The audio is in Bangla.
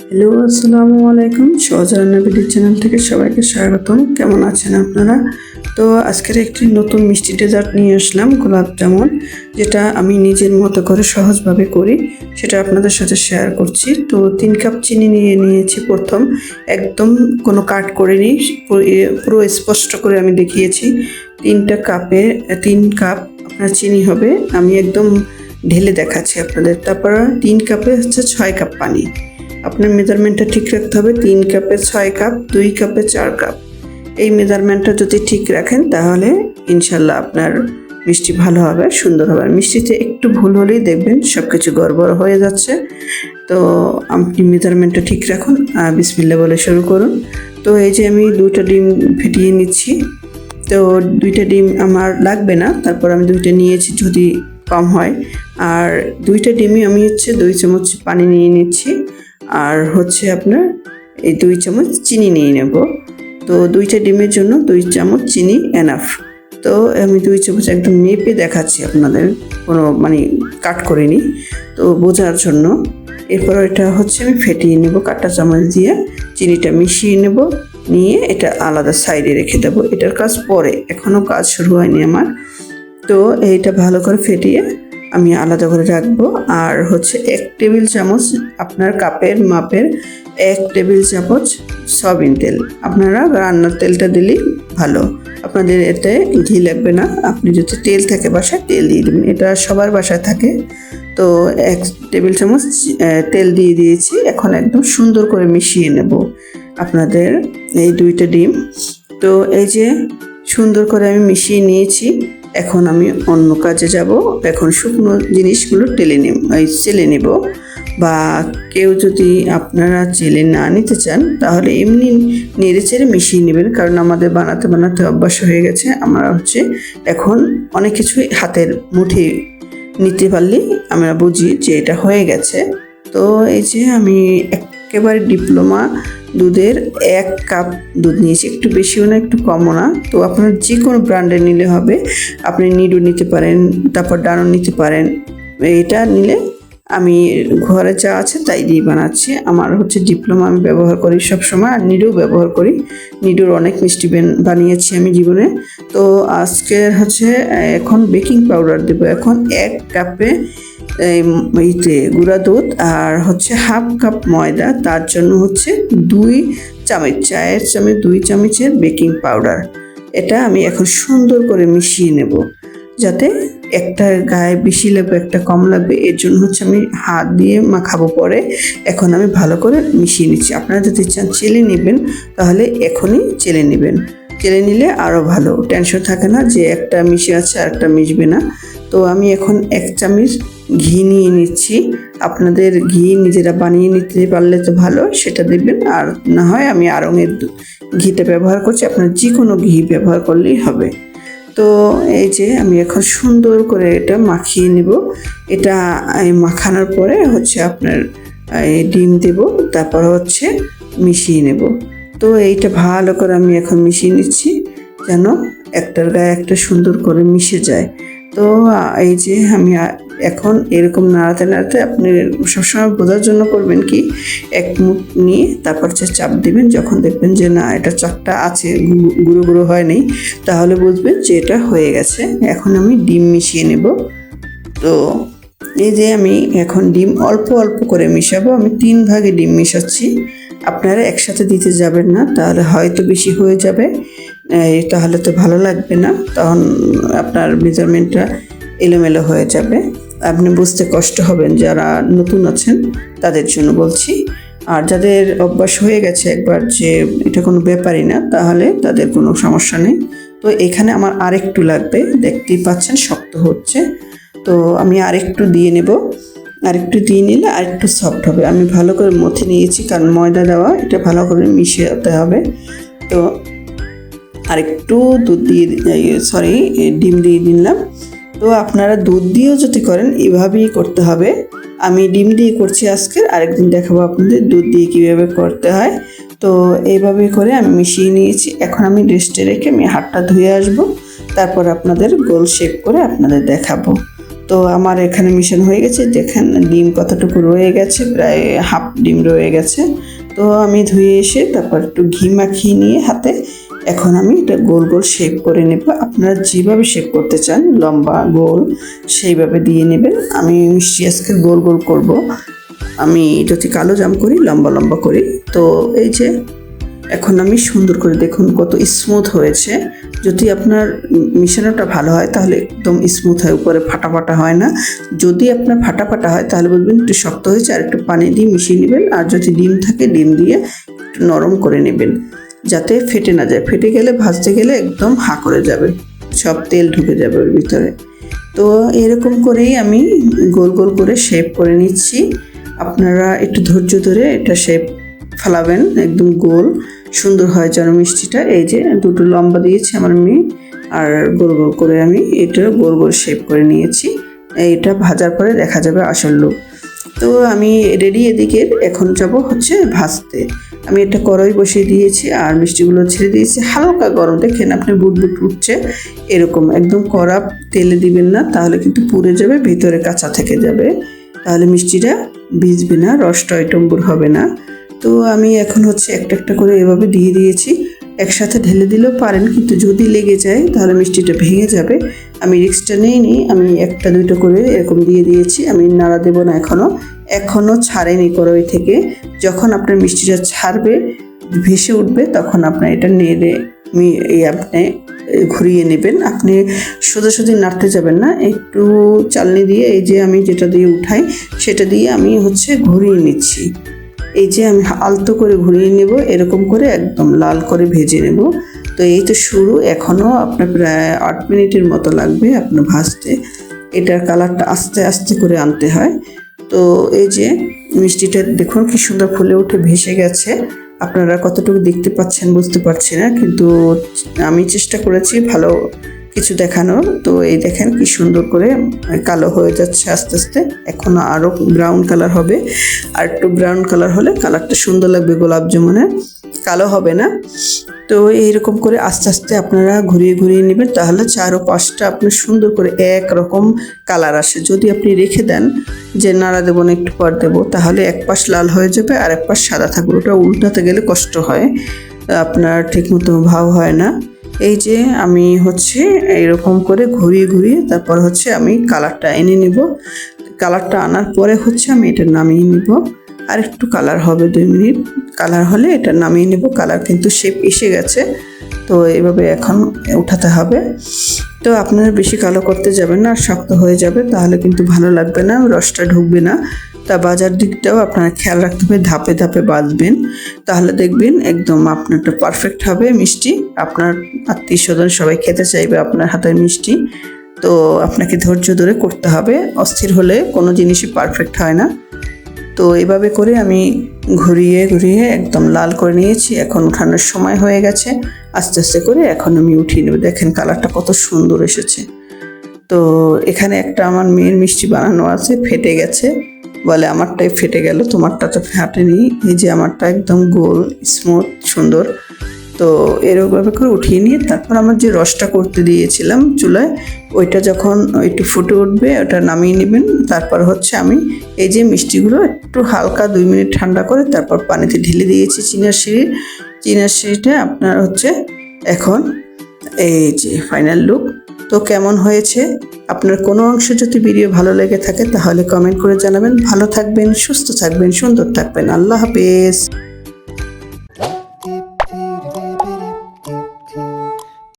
হ্যালো, আসসালামু আলাইকুম। সহজরান্না ভিডিও চ্যানেল থেকে সবাইকে স্বাগতম। কেমন আছেন আপনারা? তো আজকের একটি নতুন মিষ্টি ডেজার্ট নিয়ে আসলাম, গোলাপ জামুন, যেটা আমি নিজের মতো করে সহজভাবে করি, সেটা আপনাদের সাথে শেয়ার করছি। তো 3 কাপ চিনি নিয়ে নিয়েছি প্রথম, একদম কোনো কাট করিনি, পুরো স্পষ্ট করে আমি দেখিয়েছি। 3 কাপ আপনার চিনি হবে, আমি একদম ঢেলে দেখাচ্ছি আপনাদের। তারপর 3 কাপে হচ্ছে 6 কাপ পানি। আপনার মেজারমেন্টটা ঠিক রাখতে হবে। 3 কাপে 6 কাপ, 2 কাপে 4 কাপ। এই মেজারমেন্টটা যদি ঠিক রাখেন তাহলে ইনশাল্লাহ আপনার মিষ্টি ভালো হবে, সুন্দর হবে। মিষ্টিতে একটু ভুল হলেই দেখবেন সব কিছু গড়বড় হয়ে যাচ্ছে। তো আপনি মেজারমেন্টটা ঠিক রাখুন, বিসমিল্লাহ বলে শুরু করুন। তো এই যে আমি 2টা ডিম ফেটিয়ে নিচ্ছি। তো 2টা ডিম আমার লাগবে না, তারপর আমি 2টা নিয়েছি যদি কম হয়। আর 2টা ডিমই আমি 2 চামচ পানি নিয়ে নিচ্ছি। আর আপনার এই 2 চামচ চিনি নিয়ে নেব। তো 2টা ডিমের জন্য 2 চামচ চিনি এনাফ। তো আমি 2 চামচ একদম মেপে দেখাচ্ছি আপনাদের, কোনো কাট করিনি, তো বোঝার জন্য। এরপর এটা আমি ফেটিয়ে নেব কাঁটা চামচ দিয়ে, চিনিটা মিশিয়ে নেব, নিয়ে এটা আলাদা সাইডে রেখে দেবো। এটার কাজ পরে, এখনও কাজ শুরু হয়নি আমার। তো এইটা ভালো করে ফেটিয়ে আমি আলাদা করে রাখবো। আর 1 টেবিল চামচ, আপনার কাপের মাপের 1 টেবিল চামচ সয়াবিন তেল। আপনারা রান্নার তেলটা দিলেই ভালো, আপনাদের এতে ঘি লাগবে না। আপনি যদি তেল থাকে বাসায়, তেল দিয়ে দেবেন, এটা সবার বাসায় থাকে। তো 1 টেবিল চামচ তেল দিয়ে দিয়েছি। এখন একদম সুন্দর করে মিশিয়ে নেব আপনাদের এই 2টা ডিম। তো এই যে সুন্দর করে আমি মিশিয়ে নিয়েছি। এখন আমি অন্য কাজে যাব। এখন শুকনো জিনিসগুলো চেলে নেব, বা কেউ যদি আপনারা চেলে না নিতে চান তাহলে এমনি নেড়ে চেড়ে মিশিয়ে নেবেন, কারণ আমাদের বানাতে বানাতে অভ্যাস হয়ে গেছে। আমরা এখন অনেক কিছুই হাতের মুঠে নিতে পারলেই আমরা বুঝি যে এটা হয়ে গেছে। তো এই যে আমি একেবারে ডিপ্লোমা দুধের 1 কাপ দুধ নিয়েছি, একটু বেশিও না একটু কমও না। তো আপনার যে কোনো ব্র্যান্ডের নিলে হবে। আপনি নিডো নিতে পারেন, তারপর ডানো নিতে পারেন। এটা নিলে আমি ঘরে যা আছে তাই দিয়ে বানাচ্ছি। আমার ডিপ্লোমা আমি ব্যবহার করি সবসময়, আর নিডো ব্যবহার করি। নিডোর অনেক মিষ্টি বানিয়েছি আমি জীবনে। তো আজকের এখন বেকিং পাউডার দেবো। এখন 1 কাপে গুঁড়া দুধ আর 1/2 কাপ ময়দা, তার জন্য 2 চামচ, চায়ের চামচ 2 চামচের বেকিং পাউডার। এটা আমি এখন সুন্দর করে মিশিয়ে নেব, যাতে একটা গায়ে বেশি লাগবে একটা কম লাগবে, এর জন্য আমি হাত দিয়ে মাখাবো পরে। এখন আমি ভালো করে মিশিয়ে নিচ্ছি। আপনারা যদি চান চেলে নেবেন তাহলে এখনই চেলে নেবেন, চেলে নিলে আরও ভালো, টেনশন থাকে না যে একটা মিশে আছে আর একটা মিশবে না। তো আমি এখন 1 চামচ ঘি নিয়ে নিচ্ছি। আপনাদের ঘি নিজেরা বানিয়ে নিতে পারলে তো ভালো, সেটা দেবেন। আর না হয় আমি আড়ঙের ঘিটা ব্যবহার করছি, আপনার যে কোনো ঘি ব্যবহার করলেই হবে। তো এই যে আমি এখন সুন্দর করে এটা মাখিয়ে নেব। এটা মাখানোর পরে আপনার ডিম দেব, তারপর মিশিয়ে নেব। তো এইটা ভালো করে আমি এখন মিশিয়ে নিচ্ছি, যেন একটার গায়ে একটা সুন্দর করে মিশে যায়। তো এই যে আমি এখন এরকম নাড়াতে নাড়াতে, আপনি সবসময় বোঝার জন্য করবেন কি, 1 মুঠ নিয়ে তারপর চাপ দিবেন। যখন দেখবেন যে না, এটা চাপটা আছে, গুঁড়ো গুঁড়ো হয়নি, তাহলে বুঝবেন যে এটা হয়ে গেছে। এখন আমি ডিম মিশিয়ে নেব। তো এই যে আমি এখন ডিম অল্প অল্প করে মিশাবো। আমি 3 ভাগে ডিম মিশাচ্ছি। আপনারা একসাথে দিতে যাবেন না, তাহলে হয়তো বেশি হয়ে যাবে, তাহলে তো ভালো লাগবে না, তখন আপনার মেজারমেন্টটা এলোমেলো হয়ে যাবে, আপনি বুঝতে কষ্ট হবেন। যারা নতুন আছেন তাদের জন্য বলছি, আর যাদের অভ্যাস হয়ে গেছে একবার যে এটা কোনো ব্যাপারই না, তাহলে তাদের কোনো সমস্যা নেই। তো এখানে আমার আরেকটু লাগবে, দেখতেই পাচ্ছেন শক্ত হচ্ছে। তো আমি আরেকটু দিয়ে নেব, আরেকটু দিয়ে নিলে আরেকটু সফট হবে। আমি ভালো করে মথে নিয়েছি, কারণ ময়দা দেওয়া, এটা ভালো করে মিশাতে হবে। তো আরেকটু ডিম দিয়ে দিলাম। তো আপনারা দুধ দিয়েও যদি করেন এভাবেই করতে হবে। আমি ডিম দিয়ে করছি আজকের, আরেকদিন দেখাবো আপনাদের দুধ দিয়ে কীভাবে করতে হয়। তো এইভাবে করে আমি মিশিয়ে নিয়েছি। এখন আমি রেস্টে রেখে আমি হাতটা ধুয়ে আসবো, তারপর আপনাদের গোল শেপ করে আপনাদের দেখাবো। তো তো আমার এখানে মিশানো হয়ে গেছে, দেখেন ডিম কতটুকু রয়ে গেছে, প্রায় হাফ ডিম রয়ে গেছে। তো আমি ধুয়ে এসে তারপর একটু ঘি মাখিয়ে নিয়ে হাতে এখন আমি এটা গোল গোল শেপ করে নেব। আপনারা যেভাবে শেপ করতে চান, লম্বা গোল সেইভাবে দিয়ে নেবেন। আমি মিষ্টি আজকে গোল গোল করব। আমি যদি কালো জাম করি লম্বা লম্বা করি। তো এই যে এখন আমি সুন্দর করে দেখুন কত স্মুথ হয়েছে। যদি আপনার মিশানোটা ভালো হয় তাহলে একদম স্মুথ হয়, উপরে ফাটা ফাটা হয় না। যদি আপনার ফাটা ফাটা হয় তাহলে বলবেন একটু শক্ত হয়েছে, আর একটু পানি দিয়ে মিশিয়ে নেবেন। আর যদি ডিম থাকে ডিম দিয়ে একটু নরম করে নেবেন যাতে ফেটে না যায়। ফেটে গেলে ভাজতে গেলে একদম হা করে যাবে, সব তেল ঢুকে যাবে ওর ভিতরে। তো এরকম করেই আমি গোল গোল করে শেপ করে নিচ্ছি। আপনারা একটু ধৈর্য ধরে এটা শেপ ফেলাবেন, একদম গোল সুন্দর হয় যেন মিষ্টিটা। এই যে দুটো লম্বা দিয়েছি আমার মেয়ে, আর গোল গোল করে আমি এটা গোল গোল শেপ করে নিয়েছি। এইটা ভাজার পরে দেখা যাবে আসল লুক। তো আমি রেডি। এদিকে এখন যাব হচ্ছে ভাজতে। আমি একটা কড়াই বসিয়ে দিয়েছি আর মিষ্টিগুলো ছেড়ে দিয়েছি। হালকা গরম, দেখেন আপনি বুটবুট উঠছে এরকম, একদম কড়া তেলে দিবেন না, তাহলে কিন্তু পুড়ে যাবে, ভিতরে কাঁচা থেকে যাবে, তাহলে মিষ্টিটা ভিজবে না, রসটা টম্বুর হবে না। তো আমি এখন হচ্ছে একটা একটা করে এভাবে দিয়ে দিয়েছি। একসাথে ঢেলে দিলেও পারেন, কিন্তু যদি লেগে যায় তাহলে মিষ্টিটা ভেঙে যাবে। আমি রিস্কটা নিইনি, আমি একটা দুটো করে এরকম দিয়ে দিয়েছি। আমি নাড়া দেবো না, এখনও ছাড়েনি কড়াই থেকে। যখন আপনার মিষ্টিটা ছাড়বে, ভেসে উঠবে, তখন আপনার এটা নেড়ে আপনি ঘুরিয়ে নেবেন। আপনি সোজাসুজি নাড়তে যাবেন না, একটু চালনি দিয়ে, এই যে আমি যেটা দিয়ে উঠাই সেটা দিয়ে আমি হচ্ছে ঘুরিয়ে নিচ্ছি। এই যে আমি আলতো করে ঘুরিয়ে নেব, এরকম করে একদম লাল করে ভেজে নেব। তো এই তো শুরু, এখনও আপনার প্রায় 8 মিনিটের মতো লাগবে আপনার ভাজতে। এটার কালারটা আস্তে আস্তে করে আনতে হয়। তো এই যে মিষ্টিটা দেখুন কি সুন্দর ফুলে উঠে ভেসে গেছে। আপনারা কতটুকু দেখতে পাচ্ছেন বুঝতে পারছি না, কিন্তু আমি চেষ্টা করেছি ভালো কিছু দেখানোর। তো এই দেখেন কি সুন্দর করে কালো হয়ে যাচ্ছে আস্তে আস্তে, এখনো আরও ব্রাউন কালার হবে। আর একটু ব্রাউন কালার হলে কালারটা সুন্দর লাগবে গোলাপ জামুনের, কালো হবে না। তো এইরকম করে আস্তে আস্তে আপনারা ঘুরিয়ে ঘুরিয়ে নেবেন, তাহলে 4 ও 5টা আপনার সুন্দর করে একরকম কালার আসে। যদি আপনি রেখে দেন যে নাড়া দেবো না একটু পর দেবো, তাহলে এক পাশ লাল হয়ে যাবে আর এক পাশ সাদা থাকবে, ওটা উল্টাতে গেলে কষ্ট হয়, আপনার ঠিকমতো ভাব হয় না। এই যে আমি হচ্ছে এইরকম করে ঘুরিয়ে ঘুরিয়ে তারপর হচ্ছে আমি কালারটা এনে নিব। কালারটা আনার পরে হচ্ছে আমি এটা নামিয়ে নিব। আর একটু কালার হবে, 2 মিনিট কালার হলে এটা নামিয়ে নেব। কালার কিন্তু শেপ এসে গেছে, তো এভাবে এখন উঠাতে হবে। তো আপনারা বেশি কালো করতে যাবেন না, শক্ত হয়ে যাবে, তাহলে কিন্তু ভালো লাগবে না, রসটা ঢুকবে না। তা বাজার দিকটাও আপনারা খেয়াল রাখতে হবে, ধাপে ধাপে বাজবেন, তাহলে দেখবেন একদম আপনারটা পারফেক্ট হবে মিষ্টি। আপনার আত্মীয় স্বজন সবাই খেতে চাইবে আপনার হাতের মিষ্টি। তো আপনাকে ধৈর্য ধরে করতে হবে, অস্থির হলে কোনো জিনিসই পারফেক্ট হয় না। তো এভাবে করে আমি ঘুরিয়ে ঘুরিয়ে একদম লাল করে নিয়েছি। এখন উঠানোর সময় হয়ে গেছে, আস্তে আস্তে করে এখন আমি উঠিয়ে নেব। দেখেন কালারটা কত সুন্দর এসেছে। তো এখানে একটা আমার মেয়ের মিষ্টি বানানো আছে, ফেটে গেছে, বলে আমারটাই ফেটে গেল, তোমারটা তো ফাটেনি। এই যে আমারটা একদম গোল স্মুথ সুন্দর। তো এরকমভাবে করে উঠিয়ে নিয়ে তারপর আমার যে রসটা করতে দিয়েছিলাম চুলায়, ওইটা যখন একটু ফুটে উঠবে ওটা নামিয়ে নেবেন। তারপর হচ্ছে আমি এই যে মিষ্টিগুলো একটু হালকা 2 মিনিট ঠান্ডা করে তারপর পানিতে ঢেলে দিয়েছি চিনার শিড়িটা আপনার হচ্ছে এখন এই যে ফাইনাল লুক। তো কেমন হয়েছে, আপনার কোনো অংশ যদি ভিডিও ভালো লেগে থাকে তাহলে কমেন্ট করে জানাবেন। ভালো থাকবেন, সুস্থ থাকবেন, সুন্দর থাকবেন। আল্লাহ হাফেজ।